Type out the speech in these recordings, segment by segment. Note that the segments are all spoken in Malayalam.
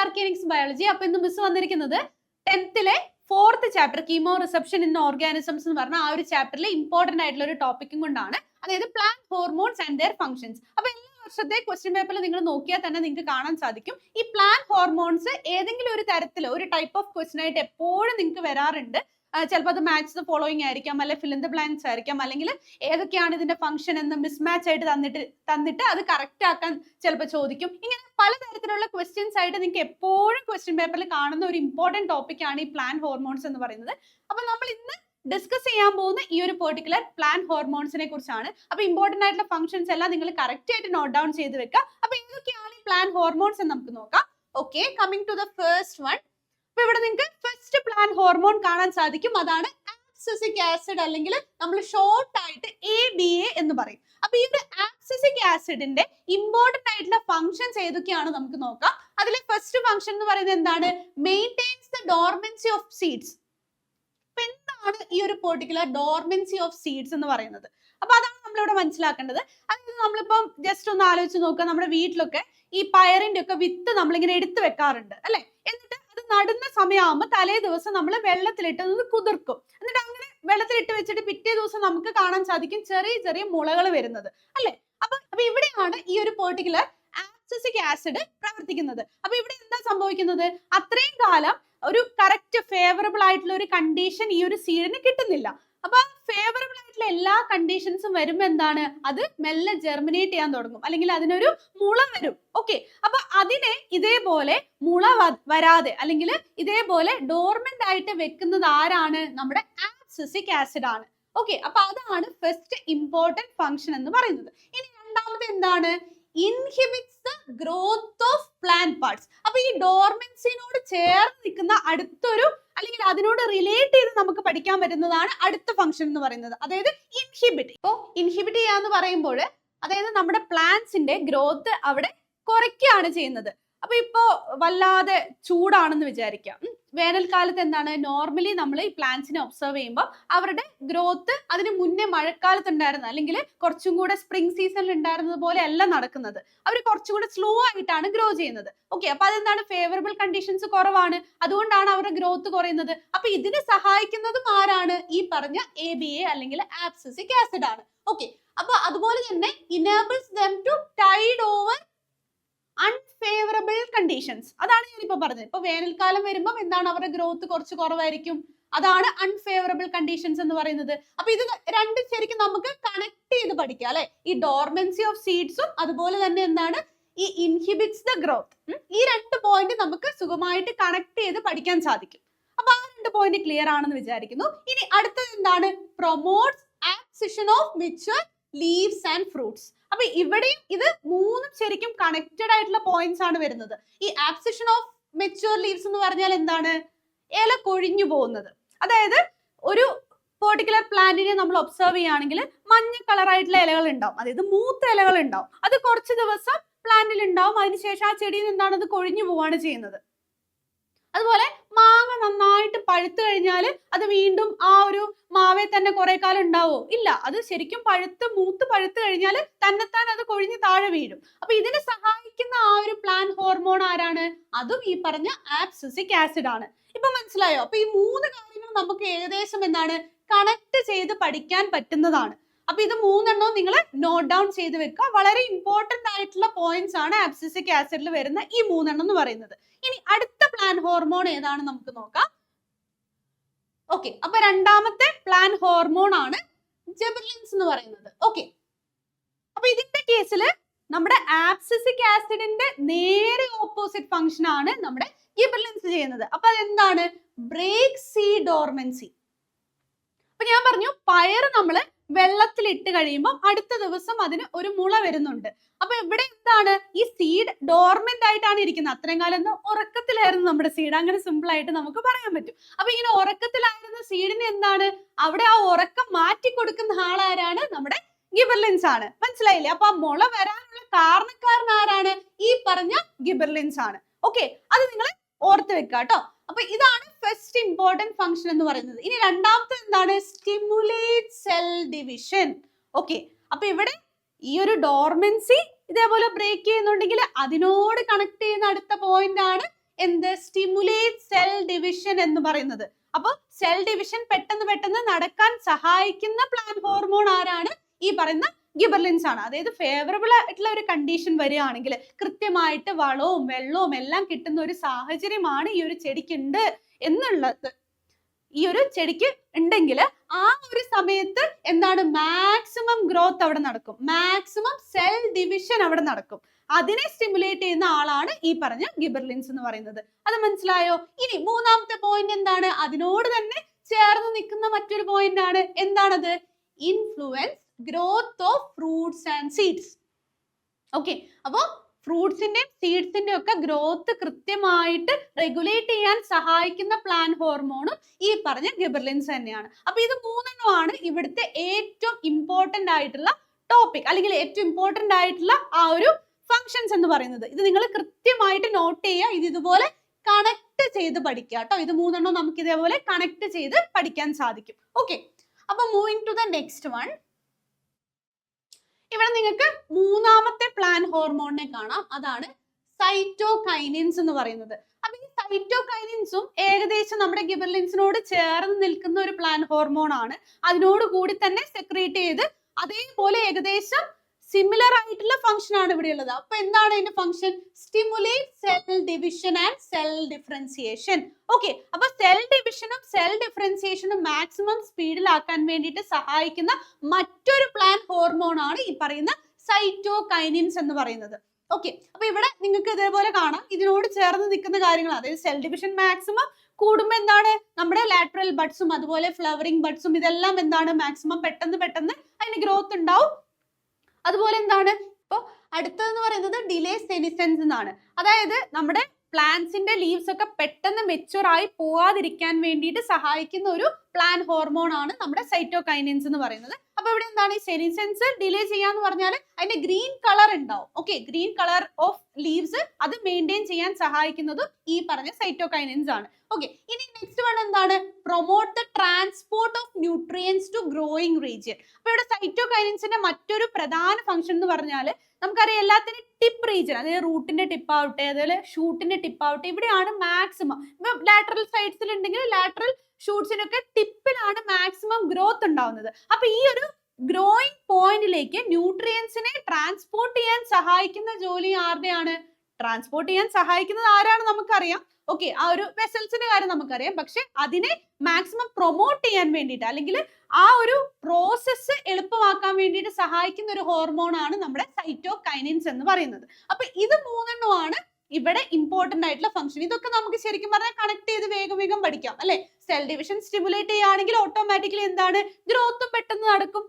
Organics biology. അപ്പൊ ഇന്ന് മിസ് വന്നിരിക്കുന്നത് 10th fourth chapter chemo reception in organisms എന്ന് പറഞ്ഞ ആ ഒരു ചാപ്റ്ററിലെ ഇമ്പോർട്ടന്റ് ആയിട്ടുള്ള ഒരു ടോപ്പിക്കും കൊണ്ടാണ്, അതായത് plant hormones and their functions. അപ്പൊ എല്ലാ വർഷത്തെ ക്വസ്റ്റ്യൻ പേപ്പറിൽ നിങ്ങൾ നോക്കിയാൽ തന്നെ നിങ്ങൾക്ക് കാണാൻ സാധിക്കും ഈ പ്ലാന്റ് ഹോർമോൺസ് ഏതെങ്കിലും ഒരു തരത്തിൽ ഒരു ടൈപ്പ് ഓഫ് ക്വസ്റ്റ്യൻ ആയിട്ട് എപ്പോഴും നിങ്ങൾക്ക് വരാറുണ്ട്. ചിലപ്പോൾ അത് മാച്ച് ദ ഫോളോയിങ് ആയിരിക്കാം, അല്ലെങ്കിൽ ഫിൽ ഇൻ ദ ബ്ലാങ്ക്സ് ആയിരിക്കാം, അല്ലെങ്കിൽ ഏതൊക്കെയാണ് ഇതിന്റെ ഫംഗ്ഷൻ എന്ന് മിസ്മാച്ച് ആയിട്ട് തന്നിട്ട് അത് കറക്റ്റ് ആക്കാൻ ചിലപ്പോൾ ചോദിക്കും. ഇങ്ങനെ പലതരത്തിലുള്ള ക്വസ്റ്റ്യൻസ് ആയിട്ട് നിങ്ങൾക്ക് എപ്പോഴും ക്വസ്റ്റ്യൻ പേപ്പറിൽ കാണുന്ന ഒരു ഇമ്പോർട്ടന്റ് ടോപ്പിക് ആണ് ഈ പ്ലാന്റ് ഹോർമോൺസ് എന്ന് പറയുന്നത്. അപ്പൊ നമ്മൾ ഇന്ന് ഡിസ്കസ് ചെയ്യാൻ പോകുന്ന ഈ ഒരു പെർട്ടിക്കുലർ പ്ലാന്റ് ഹോർമോൺസിനെ കുറിച്ചാണ്. അപ്പൊ ഇമ്പോർട്ടന്റ് ആയിട്ടുള്ള ഫംഗ്ഷൻസ് എല്ലാം നിങ്ങൾ കറക്റ്റ് ആയിട്ട് നോട്ട് ഡൗൺ ചെയ്ത് വെക്കുക. അപ്പൊ ഏതൊക്കെയാണ് ഈ പ്ലാന്റ് ഹോർമോൺസ് എന്ന് നമുക്ക് നോക്കാം. Okay, coming to the first one. അപ്പൊ ഇവിടെ നിങ്ങൾക്ക് ഫസ്റ്റ് പ്ലാന്റ് ഹോർമോൺ കാണാൻ സാധിക്കും, അതാണ് ആബ്സിസിക് ആസിഡ്, അല്ലെങ്കിൽ നമ്മൾ ഷോർട്ട് ആയിട്ട് ABA എന്ന് പറയും. അപ്പൊ ഈ ഒരു ആബ്സിസിക് ആസിഡിന്റെ ഇമ്പോർട്ടന്റ് ആയിട്ടുള്ള ഫംഗ്ഷൻസ് ഏതൊക്കെയാണ് നമുക്ക് നോക്കാം. അതിലെ ഫസ്റ്റ് ഫംഗ്ഷൻ എന്ന് പറയുന്നത് എന്താണ്? Maintains the dormancy of seeds. അപ്പൊ എന്താണ് ഈ ഒരു പെർട്ടിക്കുലർ ഡോർമൻസി ഓഫ് സീഡ്സ് എന്ന് പറയുന്നത്? അപ്പൊ അതാണ് നമ്മളിവിടെ മനസ്സിലാക്കേണ്ടത്. അതായത് നമ്മളിപ്പം ജസ്റ്റ് ഒന്ന് ആലോചിച്ച് നോക്കുക, നമ്മുടെ വീട്ടിലൊക്കെ ഈ പയറിന്റെ ഒക്കെ വിത്ത് നമ്മളിങ്ങനെ എടുത്തു വെക്കാറുണ്ട് അല്ലെ. എന്നിട്ട് അത് നടുന്ന സമയമാകുമ്പോൾ തലേ ദിവസം നമ്മൾ വെള്ളത്തിലിട്ട് ഒന്ന് കുതിർക്കും. എന്നിട്ട് അങ്ങനെ വെള്ളത്തിലിട്ട് വെച്ചിട്ട് പിറ്റേ ദിവസം നമുക്ക് കാണാൻ സാധിക്കും ചെറിയ ചെറിയ മുളകൾ വരുന്നത് അല്ലെ. അപ്പൊ ഇവിടെയാണ് ഈ ഒരു പെർട്ടിക്കുലർ ആബ്സിസിക് ആസിഡ് പ്രവർത്തിക്കുന്നത്. അപ്പൊ ഇവിടെ എന്താ സംഭവിക്കുന്നത്? അത്രയും കാലം ഒരു കറക്റ്റ് ഫേവറബിൾ ആയിട്ടുള്ള ഒരു കണ്ടീഷൻ ഈ ഒരു സീഡിന് കിട്ടുന്നില്ല. അപ്പൊ ഫേവറബിൾ ആയിട്ടുള്ള എല്ലാ കണ്ടീഷൻസും വരുമ്പോ എന്താണ്, അത് മെല്ലെ ജെർമിനേറ്റ് ചെയ്യാൻ തുടങ്ങും, അല്ലെങ്കിൽ അതിനൊരു മുള വരും. ഓക്കെ, അപ്പൊ അതിനെ ഇതേപോലെ മുള വരാതെ അല്ലെങ്കിൽ ഇതേപോലെ ഡോർമെന്റ് ആയിട്ട് വെക്കുന്നത് ആരാണ്? നമ്മുടെ ആബ്സിസിക് ആസിഡ് ആണ്. ഓക്കെ, അപ്പൊ അതാണ് ഫസ്റ്റ് ഇമ്പോർട്ടന്റ് ഫംഗ്ഷൻ എന്ന് പറയുന്നത്. ഇനി രണ്ടാമത് എന്താണ്? Inhibits the growth of plant parts. അപ്പൊ ഈ ഡോർമെൻസിനോട് ചേർന്ന് നിൽക്കുന്ന അടുത്തൊരു, അല്ലെങ്കിൽ അതിനോട് റിലേറ്റ് ചെയ്ത് നമുക്ക് പഠിക്കാൻ പറ്റുന്നതാണ് അടുത്ത ഫംഗ്ഷൻ എന്ന് പറയുന്നത്, അതായത് ഇൻഹിബിറ്റ്. ഇപ്പോ ഇൻഹിബിറ്റ് ചെയ്യാന്ന് പറയുമ്പോൾ അതായത് നമ്മുടെ പ്ലാന്റ്സിന്റെ ഗ്രോത്ത് അവിടെ കുറയ്ക്കുകയാണ് ചെയ്യുന്നത്. അപ്പൊ ഇപ്പോ വല്ലാതെ ചൂടാണെന്ന് വിചാരിക്കാം. വേനൽക്കാലത്ത് എന്താണ്, നോർമലി നമ്മൾ ഈ പ്ലാന്റ്സിനെ ഒബ്സർവ് ചെയ്യുമ്പോൾ അവരുടെ ഗ്രോത്ത് അതിന് മുന്നേ മഴക്കാലത്ത് ഉണ്ടായിരുന്ന, അല്ലെങ്കിൽ കുറച്ചും കൂടെ സ്പ്രിംഗ് സീസണിൽ ഉണ്ടായിരുന്നത് പോലെ അല്ല നടക്കുന്നത്. അവർ കുറച്ചും കൂടെ സ്ലോ ആയിട്ടാണ് ഗ്രോ ചെയ്യുന്നത്. ഓക്കെ, അപ്പൊ അതെന്താണ്, ഫേവറബിൾ കണ്ടീഷൻസ് കുറവാണ്, അതുകൊണ്ടാണ് അവരുടെ ഗ്രോത്ത് കുറയുന്നത്. അപ്പൊ ഇതിനെ സഹായിക്കുന്നതും ആരാണ്? ഈ പറഞ്ഞ ABA അല്ലെങ്കിൽ ആബ്സിസിക് ആസിഡ് ആണ്. ഓക്കെ, അപ്പൊ അതുപോലെ തന്നെ enables them to tide over unfavorable conditions. അതാണ് ഞാനിപ്പോ പറഞ്ഞത്. ഇപ്പൊ വേനൽക്കാലം വരുമ്പോൾ എന്താണ്, അവരുടെ ഗ്രോത്ത് കുറച്ച് കുറവായിരിക്കും, അതാണ് അൺഫേവറബിൾ കണ്ടീഷൻസ് എന്ന് പറയുന്നത്. അപ്പൊ ഇത് രണ്ടും ശരിക്കും നമുക്ക് കണക്ട് ചെയ്ത് പഠിക്കാം അല്ലെ. ഈ ഡോർമൻസി ഓഫ് സീഡ്സും അതുപോലെ തന്നെ എന്താണ് ഈ ഇൻഹിബിറ്റ്സ് ദ ഗ്രോത്ത്. ഈ രണ്ട് പോയിന്റ് നമുക്ക് സുഖമായിട്ട് കണക്ട് ചെയ്ത് പഠിക്കാൻ സാധിക്കും. അപ്പൊ ആ രണ്ട് പോയിന്റ് ക്ലിയർ ആണെന്ന് വിചാരിക്കുന്നു. ഇനി അടുത്തത് എന്താണ്? Promotes abscission of mature leaves and fruits. അപ്പൊ ഇവിടെയും ഇത് മൂന്നും ശരിക്കും കണക്റ്റഡ് ആയിട്ടുള്ള പോയിന്റ്സ് ആണ് വരുന്നത്. ഈ ആബ്സിഷൻ ഓഫ് മെച്യൂർ ലീവ്സ് എന്ന് പറഞ്ഞാൽ എന്താണ്? ഇല കൊഴിഞ്ഞു പോകുന്നത്. അതായത് ഒരു പെർട്ടിക്കുലർ പ്ലാന്റിനെ നമ്മൾ ഒബ്സർവ് ചെയ്യുകയാണെങ്കിൽ മഞ്ഞ കളർ ആയിട്ടുള്ള ഇലകൾ ഉണ്ടാവും, അതായത് മൂത്ത ഇലകൾ ഉണ്ടാവും. അത് കുറച്ച് ദിവസം പ്ലാന്റിൽ ഉണ്ടാവും, അതിനുശേഷം ആ ചെടിയിൽ നിന്നാണ് അത് കൊഴിഞ്ഞു പോവാണ് ചെയ്യുന്നത്. അതുപോലെ മാങ്ങ നന്നായിട്ട് പഴുത്തു കഴിഞ്ഞാൽ അത് വീണ്ടും ആ ഒരു മാവേ തന്നെ കുറെ കാലം ഉണ്ടാവോ? ഇല്ല, അത് ശരിക്കും മൂത്ത് പഴുത്തു കഴിഞ്ഞാൽ തന്നെത്താൻ അത് കൊഴിഞ്ഞ് താഴെ വീഴും. അപ്പൊ ഇതിനെ സഹായിക്കുന്ന ആ ഒരു പ്ലാന്റ് ഹോർമോൺ ആരാണ്? അതും ഈ പറഞ്ഞ ആബ്സിസിക് ആസിഡ് ആണ്. ഇപ്പൊ മനസ്സിലായോ? അപ്പൊ ഈ മൂന്ന് കാര്യങ്ങൾ നമുക്ക് ഏകദേശം എന്താണ് കണക്ട് ചെയ്ത് പഠിക്കാൻ പറ്റുന്നതാണ്. അപ്പൊ ഇത് മൂന്നെണ്ണവും നിങ്ങൾ നോട്ട് ഡൗൺ ചെയ്ത് വെക്കുക. വളരെ ഇമ്പോർട്ടന്റ് ആയിട്ടുള്ള പോയിന്റ്സ് ആണ് ആബ്സിസിക് ആസിഡിൽ വരുന്ന ഈ മൂന്നെണ്ണം എന്ന് പറയുന്നത്. ഇനി അടുത്ത പ്ലാന്റ് ഹോർമോൺ ഏതാണ് നമുക്ക് നോക്കാം. ഓക്കെ, അപ്പൊ രണ്ടാമത്തെ പ്ലാന്റ് ഹോർമോൺ ആണ് ജിബെർലിൻസ് എന്ന് പറയുന്നത്. ഓക്കെ, അപ്പൊ ഇതിന്റെ കേസിൽ നമ്മുടെ ആബ്സിസിക് ആസിഡിന്റെ നേരെ ഓപ്പോസിറ്റ് ഫംഗ്ഷൻ ആണ് നമ്മുടെ ഗിബെർലിൻസ് ചെയ്യുന്നത്. അപ്പൊ അതെന്താണ്? Break seed dormancy. അപ്പൊ ഞാൻ പറഞ്ഞു പയർ നമ്മള് വെള്ളത്തിലിട്ട് കഴിയുമ്പോൾ അടുത്ത ദിവസം അതിന് ഒരു മുള വരുന്നുണ്ട്. അപ്പൊ ഇവിടെ എന്താണ്, ഈ സീഡ് ഡോർമെന്റ് ആയിട്ടാണ് ഇരിക്കുന്നത്. അത്രയും കാലം ഉറക്കത്തിലായിരുന്നു നമ്മുടെ സീഡ്, അങ്ങനെ സിമ്പിൾ ആയിട്ട് നമുക്ക് പറയാൻ പറ്റും. അപ്പൊ ഇങ്ങനെ ഉറക്കത്തിലായിരുന്ന സീഡിന് എന്താണ്, അവിടെ ആ ഉറക്കം മാറ്റി കൊടുക്കുന്ന ആളാരാണ്? നമ്മുടെ ഗിബെർലിൻസ് ആണ്. മനസ്സിലായില്ലേ? അപ്പൊ ആ മുള വരാനുള്ള കാരണക്കാരൻ ആരാണ്? ഈ പറഞ്ഞ ഗിബെർലിൻസ് ആണ്. ഓക്കെ, അത് നിങ്ങൾ ഓർത്ത് വെക്കുക കേട്ടോ. അപ്പൊ ഇതാണ് ഫസ്റ്റ് ഇമ്പോർട്ടന്റ് ഫംഗ്ഷൻ എന്ന് പറയുന്നത്. ഇനി രണ്ടാമത്തെ എന്താണ്? Stimulate cell division. ഓക്കെ, അപ്പൊ ഇവിടെ ഈ ഒരു ഡോർമൻസി ഇതേപോലെ ബ്രേക്ക് ചെയ്യുന്നുണ്ടെങ്കിൽ അതിനോട് കണക്ട് ചെയ്യുന്ന അടുത്ത പോയിന്റ് ആണ് എന്ത് സ്റ്റിമുലേറ്റ് സെൽ ഡിവിഷൻ എന്ന് പറയുന്നത്. അപ്പൊ സെൽ ഡിവിഷൻ പെട്ടെന്ന് നടക്കാൻ സഹായിക്കുന്ന പ്ലാന്റ് ഹോർമോൺ ആരാണ്? ഈ പറയുന്ന ഗിബർലിൻസ് ആണ്. അതായത് ഫേവറബിൾ ആയിട്ടുള്ള ഒരു കണ്ടീഷൻ വരികയാണെങ്കിൽ, കൃത്യമായിട്ട് വളവും വെള്ളവും എല്ലാം കിട്ടുന്ന ഒരു സാഹചര്യമാണ് ഈ ഒരു ചെടിക്കുണ്ട് എന്നുള്ളത്, ഈ ഒരു ചെടിക്ക് ഉണ്ടെങ്കിൽ ആ ഒരു സമയത്ത് എന്താണ് മാക്സിമം ഗ്രോത്ത് അവിടെ നടക്കും, മാക്സിമം സെൽ ഡിവിഷൻ അവിടെ നടക്കും. അതിനെ സ്റ്റിമുലേറ്റ് ചെയ്യുന്ന ആളാണ് ഈ പറഞ്ഞ ഗിബർലിൻസ് എന്ന് പറയുന്നത്. അത് മനസ്സിലായോ? ഇനി മൂന്നാമത്തെ പോയിന്റ് എന്താണ്? അതിനോട് തന്നെ ചേർന്ന് നിൽക്കുന്ന മറ്റൊരു പോയിന്റ് ആണ്. എന്താണത്? Influence growth of fruits and seeds. Okay, അപ്പൊ ഫ്രൂട്ട്സിന്റെയും സീഡ്സിന്റെയും ഒക്കെ ഗ്രോത്ത് കൃത്യമായിട്ട് റെഗുലേറ്റ് ചെയ്യാൻ സഹായിക്കുന്ന പ്ലാന്റ് ഹോർമോണും ഈ പറഞ്ഞ ഗിബർലിൻസ് തന്നെയാണ്. അപ്പൊ ഇത് മൂന്നെണ്ണമാണ് ഇവിടുത്തെ ഏറ്റവും ഇമ്പോർട്ടന്റ് ആയിട്ടുള്ള ടോപ്പിക്, അല്ലെങ്കിൽ ഏറ്റവും ഇമ്പോർട്ടന്റ് ആയിട്ടുള്ള ആ ഒരു ഫങ്ഷൻസ് എന്ന് പറയുന്നത്. ഇത് നിങ്ങൾ കൃത്യമായിട്ട് നോട്ട് ചെയ്യുക, ഇത് ഇതുപോലെ കണക്ട് ചെയ്ത് പഠിക്കുക കേട്ടോ. ഇത് മൂന്നെണ്ണം നമുക്ക് ഇതേപോലെ കണക്ട് ചെയ്ത് പഠിക്കാൻ സാധിക്കും. ഓക്കെ, അപ്പൊ moving to the next one. ഇവിടെ നിങ്ങൾക്ക് മൂന്നാമത്തെ പ്ലാന്റ് ഹോർമോണിനെ കാണാം, അതാണ് സൈറ്റോകൈനിൻസ് എന്ന് പറയുന്നത്. അപ്പൊ ഈ സൈറ്റോകൈനിൻസും ഏകദേശം നമ്മുടെ ഗിബർലിൻസിനോട് ചേർന്ന് നിൽക്കുന്ന ഒരു പ്ലാന്റ് ഹോർമോൺ ആണ്. അതിനോട് കൂടി തന്നെ സെക്രീറ്റ് ചെയ്ത് അതേപോലെ ഏകദേശം സിമിലർ ആയിട്ടുള്ള ഫംഗ്ഷൻ ആണ് ഇവിടെ ഉള്ളത്. അപ്പൊ എന്താണ് അതിന്റെ function? Stimulate cell division and cell differentiation. Okay, അപ്പൊ സെൽ ഡിവിഷനും സെൽ ഡിഫറൻസിയേഷനും മാക്സിമം സ്പീഡിലാക്കാൻ വേണ്ടിയിട്ട് സഹായിക്കുന്ന മറ്റൊരു പ്ലാന്റ് ഹോർമോൺ ആണ് ഈ പറയുന്ന സൈറ്റോകൈനിൻസ് എന്ന് പറയുന്നത്. ഓക്കെ, അപ്പൊ ഇവിടെ നിങ്ങൾക്ക് ഇതേപോലെ കാണാം, ഇതിനോട് ചേർന്ന് നിൽക്കുന്ന കാര്യങ്ങൾ, അതായത് സെൽ ഡിവിഷൻ മാക്സിമം കൂടുമ്പോ എന്താണ് നമ്മുടെ ലാറ്ററൽ ബഡ്സും അതുപോലെ ഫ്ലവറിംഗ് ബഡ്സും ഇതെല്ലാം എന്താണ് മാക്സിമം പെട്ടെന്ന് അതിന് ഗ്രോത്ത് ഉണ്ടാവും. അതുപോലെ എന്താണ് ഇപ്പൊ അടുത്തതെന്ന് പറയുന്നത് ഡിലേ സെനിസെൻസ് എന്നാണ്. അതായത് നമ്മുടെ പ്ലാന്റ്സിന്റെ ലീവ്സ് ഒക്കെ പെട്ടെന്ന് മെച്ചുവർ ആയി പോവാതിരിക്കാൻ വേണ്ടിയിട്ട് സഹായിക്കുന്ന ഒരു പ്ലാന്റ് ഹോർമോൺ ആണ് നമ്മുടെ സൈറ്റോകൈനിൻസ് എന്ന് പറയുന്നത്. അപ്പൊ ഇവിടെ എന്താണ് ഈ സെനിസെൻസ് ഡിലേ ചെയ്യാന്ന് പറഞ്ഞാൽ അതിന്റെ ഗ്രീൻ കളർ ഉണ്ടാവും. Okay, green colour of leaves അത് മെയിൻറ്റെയിൻ ചെയ്യാൻ സഹായിക്കുന്നതും ഈ പറഞ്ഞ സൈറ്റോകൈനിൻസ് ആണ്. ഓക്കെ, ഇനി നെക്സ്റ്റ് വൺ എന്താണ്? Promote the transport of nutrients to growing region. അപ്പൊ ഇവിടെ സൈറ്റോകൈനിൻസിന്റെ മറ്റൊരു പ്രധാന ഫംഗ്ഷൻ എന്ന് പറഞ്ഞാൽ നമുക്കറിയാം എല്ലാത്തിനും ടിപ്പ് റീജിയൻ, അതായത് റൂട്ടിന്റെ ടിപ്പ് ആവട്ടെ, അതുപോലെ ഷൂട്ടിന്റെ ടിപ്പ് ആവട്ടെ, ഇവിടെയാണ് മാക്സിമം. ഇപ്പൊ ലാറ്ററൽ സൈഡ്സിൽ ഉണ്ടെങ്കിൽ ലാറ്ററൽ ഷൂട്ട്സിനൊക്കെ ടിപ്പിലാണ് മാക്സിമം ഗ്രോത്ത് ഉണ്ടാവുന്നത്. അപ്പൊ ഈ ഒരു ഗ്രോയിങ് പോയിന്റിലേക്ക് ന്യൂട്രിയൻസിനെ ട്രാൻസ്പോർട്ട് ചെയ്യാൻ സഹായിക്കുന്ന ജോലി ആരുടെയാണ്? ട്രാൻസ്പോർട്ട് ചെയ്യാൻ സഹായിക്കുന്നത് ആരാണ് നമുക്കറിയാം. ഓക്കെ, ആ ഒരു വെസൽസിന്റെ കാര്യം നമുക്കറിയാം. പക്ഷെ അതിനെ മാക്സിമം പ്രൊമോട്ട് ചെയ്യാൻ വേണ്ടിയിട്ട്, അല്ലെങ്കിൽ ആ ഒരു പ്രോസസ്സ് എളുപ്പമാക്കാൻ വേണ്ടിയിട്ട് സഹായിക്കുന്ന ഒരു ഹോർമോൺ ആണ് നമ്മുടെ സൈറ്റോകൈനിൻസ് എന്ന് പറയുന്നത്. അപ്പൊ ഇത് മൂന്നെണ്ണമാണ് ഇവിടെ ഇമ്പോർട്ടന്റ് ആയിട്ടുള്ള ഫംഗ്ഷൻ. ഇതൊക്കെ നമുക്ക് ശരിക്കും പറഞ്ഞാൽ കണക്ട് ചെയ്ത് വേഗം പഠിക്കാം അല്ലെ. സെൽ ഡിവിഷൻ സ്റ്റിമുലേറ്റ് ചെയ്യുകയാണെങ്കിൽ ഓട്ടോമാറ്റിക്കലി എന്താണ് ഗ്രോത്തും പെട്ടെന്ന് നടക്കും.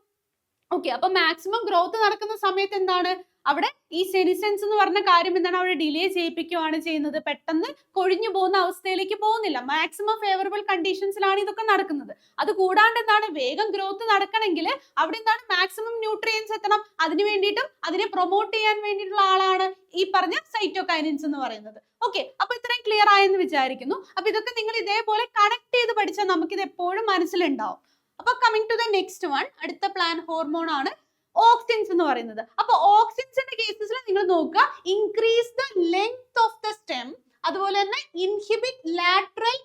ഓക്കെ, അപ്പൊ മാക്സിമം ഗ്രോത്ത് നടക്കുന്ന സമയത്ത് എന്താണ് അവിടെ ഈ സെനിസെൻസ് എന്ന് പറഞ്ഞ കാര്യം എന്താണ് അവിടെ ഡിലേ ചെയ്യിപ്പിക്കുകയാണ് ചെയ്യുന്നത്. പെട്ടെന്ന് കൊഴിഞ്ഞു പോകുന്ന അവസ്ഥയിലേക്ക് പോകുന്നില്ല. മാക്സിമം ഫേവറബിൾ കണ്ടീഷൻസിലാണ് ഇതൊക്കെ നടക്കുന്നത്. അത് കൂടാണ്ട് എന്താണ് വേഗം ഗ്രോത്ത് നടക്കണമെങ്കിൽ അവിടെ എന്താണ് മാക്സിമം ന്യൂട്രിയൻസ് എത്തണം. അതിന് വേണ്ടിയിട്ടും അതിനെ പ്രൊമോട്ട് ചെയ്യാൻ വേണ്ടിയിട്ടുള്ള ആളാണ് ഈ പറഞ്ഞ സൈറ്റോകൈനിൻസ് എന്ന് പറയുന്നത്. ഓക്കെ, അപ്പൊ ഇത്രയും ക്ലിയർ ആയെന്ന് വിചാരിക്കുന്നു. അപ്പൊ ഇതൊക്കെ നിങ്ങൾ ഇതേപോലെ കണക്ട് ചെയ്ത് പഠിച്ചാൽ നമുക്കിത് എപ്പോഴും മനസ്സിലുണ്ടാവും. അപ്പൊ coming to the next one, അടുത്ത പ്ലാന്റ് ഹോർമോൺ ആണ് ഓക്സിൻസ് എന്ന് പറയുന്നത്. അപ്പൊ ഓക്സിൻസിന്റെ കേസസിൽ നിങ്ങൾ നോക്കുക, increase the length of the stem, അതുപോലെ തന്നെ inhibit lateral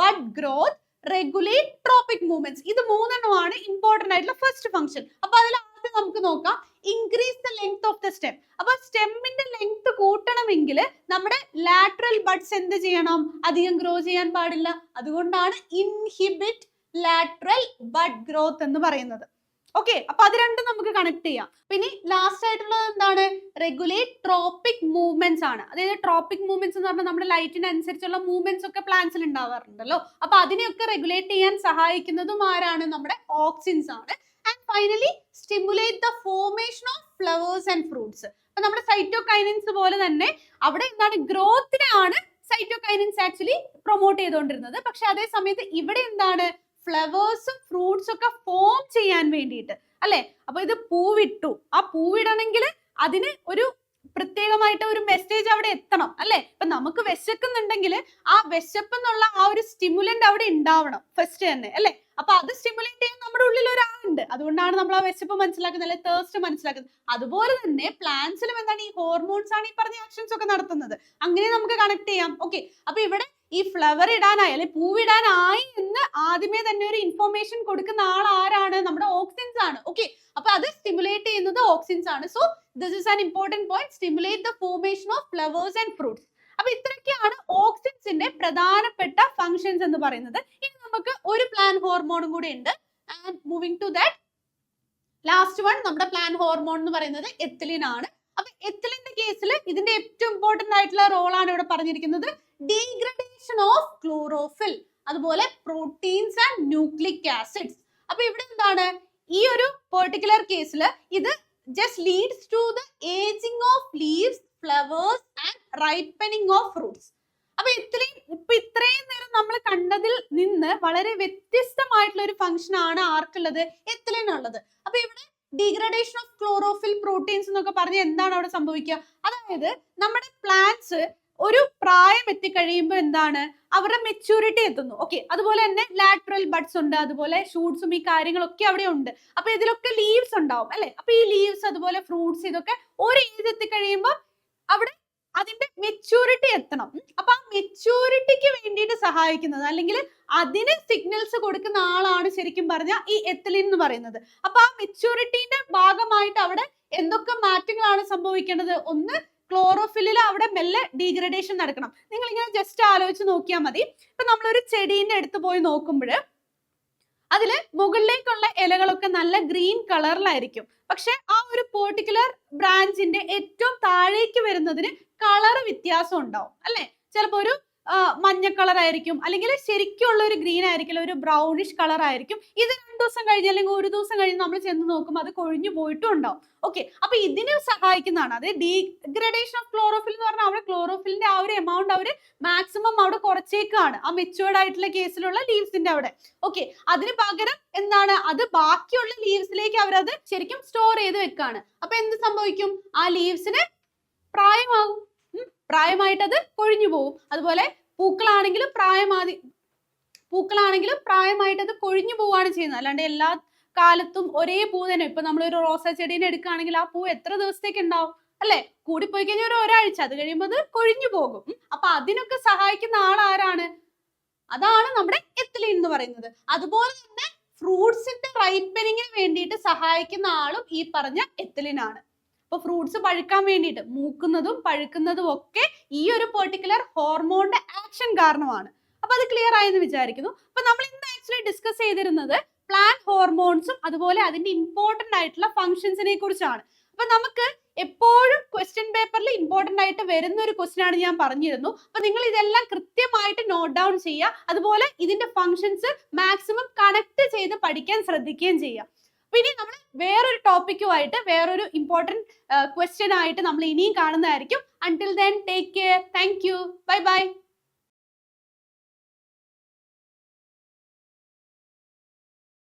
bud growth, regulate tropic movements. ഇത് മൂന്നെണ്ണമാണ് ഇമ്പോർട്ടന്റ് ആയിട്ടുള്ള ഫസ്റ്റ് ഫംഗ്ഷൻ. അപ്പൊ അതിൽ ആദ്യം നമുക്ക് നോക്കാം increase the length of the stem. അപ്പൊ സ്റ്റെമ്മിന്റെ ലെങ്ത് കൂട്ടണമെങ്കിൽ നമ്മുടെ ലാറ്ററൽ ബഡ്സ് എന്ത് ചെയ്യണം? അധികം ഗ്രോ ചെയ്യാൻ പാടില്ല. അതുകൊണ്ടാണ് ഇൻഹിബിറ്റ് ലാറ്ററൽ ബഡ് ഗ്രോത്ത് എന്ന് പറയുന്നത്. ഓക്കെ, അപ്പൊ അത് രണ്ടും നമുക്ക് കണക്ട് ചെയ്യാം. പിന്നെ ലാസ്റ്റ് ആയിട്ടുള്ളത് എന്താണ്? റെഗുലേറ്റ് ട്രോപ്പിക് മൂവ്മെന്റ്സ് ആണ്. അതായത് ട്രോപ്പിക് മൂവ്മെന്റ്സ് എന്ന് പറഞ്ഞാൽ നമ്മുടെ ലൈറ്റിനനുസരിച്ചുള്ള മൂവ്മെന്റ്സ് ഒക്കെ പ്ലാന്റ്സിൽ ഉണ്ടാവാറുണ്ടല്ലോ. അപ്പൊ അതിനെയൊക്കെ റെഗുലേറ്റ് ചെയ്യാൻ സഹായിക്കുന്നതും ആരാണ്? നമ്മുടെ ഓക്സിൻസ് ആണ്. And finally stimulate the formation of flowers and fruits. അപ്പൊ നമ്മുടെ സൈറ്റോകൈനിൻസ് പോലെ തന്നെ അവിടെ എന്താണ് ഗ്രോത്തിനെയാണ് സൈറ്റോകൈനിൻസ് ആക്ച്വലി പ്രൊമോട്ട് ചെയ്തുകൊണ്ടിരുന്നത്. പക്ഷെ അതേ സമയത്ത് ഇവിടെ എന്താണ് ഫ്ലവേഴ്സും ഫ്രൂട്ട്സും ഒക്കെ ഫോം ചെയ്യാൻ വേണ്ടിയിട്ട് അല്ലെ. അപ്പൊ ഇത് പൂവിട്ടു, ആ പൂവിടണമെങ്കിൽ അതിന് ഒരു പ്രത്യേകമായിട്ട് ഒരു മെസ്സേജ് അവിടെ എത്തണം അല്ലെ. ഇപ്പൊ നമുക്ക് വിശക്കുന്നുണ്ടെങ്കിൽ ആ വിശപ്പ് എന്നുള്ള ആ ഒരു സ്റ്റിമുലന്റ് അവിടെ ഉണ്ടാവണം ഫസ്റ്റ് തന്നെ അല്ലെ. അപ്പൊ അത് സ്റ്റിമുലേറ്റ് ചെയ്യാൻ നമ്മുടെ ഉള്ളിൽ ഒരാളുണ്ട്. അതുകൊണ്ടാണ് നമ്മൾ ആ വിശപ്പ് മനസ്സിലാക്കുന്നത് അല്ലെ, തേഴ്സ്റ്റ് മനസ്സിലാക്കുന്നത്. അതുപോലെ തന്നെ പ്ലാന്റ്സിലും എന്താണ്, ഈ ഹോർമോൺസ് ആണ് ഈ പറഞ്ഞ ആക്ഷൻസ് ഒക്കെ നടത്തുന്നത്. അങ്ങനെ നമുക്ക് കണക്ട് ചെയ്യാം. ഓക്കെ, അപ്പൊ ഇവിടെ ഈ ഫ്ലവർ ഇടാനായി അല്ലെ പൂവിടാനായി എന്ന് ആദ്യമേ തന്നെ ഒരു ഇൻഫോർമേഷൻ കൊടുക്കുന്ന ആൾ ആരാണ്? നമ്മുടെ ഓക്സിൻസ് ആണ്. ഓക്കെ, അപ്പൊ അത് സ്റ്റിമുലേറ്റ് ചെയ്യുന്നത് ഓക്സിൻസ് ആണ്. So this is an important point, stimulate the formation of flowers and fruits. അപ്പൊ ഇത്രയൊക്കെയാണ് ഓക്സിൻസിന്റെ പ്രധാനപ്പെട്ട ഫങ്ഷൻസ് എന്ന് പറയുന്നത്. ഇനി നമുക്ക് ഒരു പ്ലാന്റ് ഹോർമോണും കൂടി ഉണ്ട്. And moving to that last one, നമ്മുടെ പ്ലാന്റ് ഹോർമോൺ എന്ന് പറയുന്നത് എത്തിലിൻ ആണ്. അപ്പൊ എത്തിലിന്റെ കേസിൽ ഇതിന്റെ ഏറ്റവും ഇമ്പോർട്ടന്റ് ആയിട്ടുള്ള റോൾ ആണ് ഇവിടെ പറഞ്ഞിരിക്കുന്നത്, ഡീഗ്രഡേഷൻ ഓഫ് ക്ലോറോഫിൽ, അതുപോലെ പ്രോട്ടീൻസ് ആൻഡ് ന്യൂക്ലിക് ആസിഡ്സ്. അപ്പൊ ഇവിടെ എന്താണ്, ഈ ഒരു പെർട്ടിക്കുലർ കേസിൽ ഇത് just leads to the ageing of leaves, flowers and ripening of fruits. അപ്പൊ ഇത്രയും നേരം നമ്മൾ കണ്ടതിൽ നിന്ന് വളരെ വ്യത്യസ്തമായിട്ടുള്ള ഒരു ഫംഗ്ഷൻ ആണ് ആർക്കുള്ളത്? എത്തിലിനുള്ളത്. അപ്പൊ ഇവിടെ ഡീഗ്രഡേഷൻ ഓഫ് ക്ലോറോഫിൽ, പ്രോട്ടീൻസ് എന്നൊക്കെ പറഞ്ഞ് എന്താണ് അവിടെ സംഭവിക്കുക? അതായത് നമ്മുടെ പ്ലാന്റ്സ് ഒരു പ്രായം എത്തിക്കഴിയുമ്പോൾ എന്താണ്, അവരുടെ മെച്യൂരിറ്റി എത്തുന്നു. ഓക്കെ, അതുപോലെ തന്നെ ലാറ്ററൽ ബഡ്സ് ഉണ്ട്, അതുപോലെ ഷൂട്ട്സും ഈ കാര്യങ്ങളൊക്കെ അവിടെ ഉണ്ട്. അപ്പൊ ഇതിലൊക്കെ ലീവ്സ് ഉണ്ടാവും അല്ലെ. അപ്പൊ ഈ ലീവ്സ് അതുപോലെ ഫ്രൂട്ട്സ് ഇതൊക്കെ ഒരു ഏജ് എത്തിക്കഴിയുമ്പോൾ അവിടെ അതിന്റെ മെച്യൂരിറ്റി എത്തണം. അപ്പൊ ആ മെച്യൂരിറ്റിക്ക് വേണ്ടിയിട്ട് സഹായിക്കുന്നത് അല്ലെങ്കിൽ അതിന് സിഗ്നൽസ് കൊടുക്കുന്ന ആളാണ് ശരിക്കും പറഞ്ഞാൽ ഈ എത്തിലിൻ എന്ന് പറയുന്നത്. അപ്പൊ ആ മെച്യൂരിറ്റിന്റെ ഭാഗമായിട്ട് അവിടെ എന്തൊക്കെ മാറ്റങ്ങളാണ് സംഭവിക്കേണ്ടത്? ഒന്ന്, ക്ലോറോഫില്ലിൽ അവിടെ മെല്ലെ ഡീഗ്രഡേഷൻ നടക്കണം. നിങ്ങൾ ഇങ്ങനെ ജസ്റ്റ് ആലോചിച്ച് നോക്കിയാൽ മതി. ഇപ്പൊ നമ്മളൊരു ചെടീന്റെ അടുത്ത് പോയി നോക്കുമ്പോൾ അതില് മുകളിലേക്കുള്ള ഇലകളൊക്കെ നല്ല ഗ്രീൻ കളറിലായിരിക്കും. പക്ഷെ ആ ഒരു പെർട്ടിക്കുലർ ബ്രാഞ്ചിന്റെ ഏറ്റവും താഴേക്ക് വരുന്നതിന് കളർ വ്യത്യാസം ഉണ്ടാവും അല്ലെ. ചിലപ്പോ ഒരു മഞ്ഞ കളർ ആയിരിക്കും, അല്ലെങ്കിൽ ശരിക്കുള്ള ഒരു ഗ്രീൻ ആയിരിക്കില്ല, ഒരു ബ്രൗണിഷ് കളർ ആയിരിക്കും. ഇത് 2 ദിവസം കഴിഞ്ഞ് അല്ലെങ്കിൽ ഒരു ദിവസം കഴിഞ്ഞ് നമ്മൾ ചെന്ന് നോക്കുമ്പോൾ അത് കൊഴിഞ്ഞു പോയിട്ടും ഉണ്ടാവും. ഓക്കെ, അപ്പൊ ഇതിന് സഹായിക്കുന്നതാണ് അത് ഡീഗ്രഡേഷൻ ഓഫ് ക്ലോറോഫിൽ എന്ന് പറഞ്ഞാൽ അവിടെ ക്ലോറോഫിലിന്റെ ആ ഒരു എമൗണ്ട് അവര് മാക്സിമം അവിടെ കുറച്ചേക്കാണ് ആ മെച്ചുവേർഡ് ആയിട്ടുള്ള കേസിലുള്ള ലീവ്സിന്റെ അവിടെ. ഓക്കെ, അതിന് പകരം എന്താണ്, അത് ബാക്കിയുള്ള ലീവ്സിലേക്ക് അവരത് ശരിക്കും സ്റ്റോർ ചെയ്ത് വെക്കാണ്. അപ്പൊ എന്ത് സംഭവിക്കും? ആ ലീവ്സിന് പ്രായമാകും, പ്രായമായിട്ട് അത് കൊഴിഞ്ഞു പോകും. അതുപോലെ പൂക്കളാണെങ്കിലും പ്രായമായിട്ട് അത് കൊഴിഞ്ഞു പോവാണ് ചെയ്യുന്നത്. അല്ലാണ്ട് എല്ലാ കാലത്തും ഒരേ പൂ തന്നെ. ഇപ്പൊ നമ്മളൊരു റോസാ ചെടീനെ എടുക്കുകയാണെങ്കിൽ ആ പൂ എത്ര ദിവസത്തേക്ക് ഉണ്ടാവും അല്ലെ? കൂടിപ്പോയി കഴിഞ്ഞാൽ ഒരാഴ്ച, അത് കഴിയുമ്പോൾ അത് കൊഴിഞ്ഞു പോകും. അപ്പൊ അതിനൊക്കെ സഹായിക്കുന്ന ആൾ ആരാണ്? അതാണ് നമ്മുടെ എത്തിലിൻ എന്ന് പറയുന്നത്. അതുപോലെ തന്നെ ഫ്രൂട്ട്സിന്റെ റൈപ്പനിങ്ങിന് വേണ്ടിയിട്ട് സഹായിക്കുന്ന ആളും ഈ പറഞ്ഞ എത്തിലിൻ ആണ്. അപ്പൊ ഫ്രൂട്ട്സ് പഴുക്കാൻ വേണ്ടിയിട്ട് മൂക്കുന്നതും പഴുക്കുന്നതും ഒക്കെ ഈ ഒരു പെർട്ടിക്കുലർ ഹോർമോണിന്റെ ആക്ഷൻ കാരണമാണ്. അപ്പൊ അത് ക്ലിയർ ആയെന്ന് വിചാരിക്കുന്നു. അപ്പൊ നമ്മൾ ഇന്ന് ആക്ച്വലി ഡിസ്കസ് ചെയ്തിരുന്നത് പ്ലാന്റ് ഹോർമോൺസും അതുപോലെ അതിന്റെ ഇമ്പോർട്ടന്റ് ആയിട്ടുള്ള ഫംഗ്ഷൻസിനെ കുറിച്ചാണ്. അപ്പൊ നമുക്ക് എപ്പോഴും ക്വസ്റ്റ്യൻ പേപ്പറിൽ ഇമ്പോർട്ടന്റ് ആയിട്ട് വരുന്ന ഒരു ക്വസ്റ്റ്യൻ ആണ് ഞാൻ പറഞ്ഞിരുന്നു. അപ്പൊ നിങ്ങൾ ഇതെല്ലാം കൃത്യമായിട്ട് നോട്ട് ഡൗൺ ചെയ്യുക, അതുപോലെ ഇതിന്റെ ഫംഗ്ഷൻസ് മാക്സിമം കണക്ട് ചെയ്ത് പഠിക്കാൻ ശ്രദ്ധിക്കുകയും ചെയ്യുക. ഇനി നമ്മൾ വേറൊരു ടോപ്പിക്കുമായിട്ട് വേറൊരു ഇമ്പോർട്ടന്റ് ക്വസ്റ്റ്യൻ ആയിട്ട് നമ്മൾ ഇനിയും കാണുന്നതായിരിക്കും. Until then take care. Thank you. Bye by.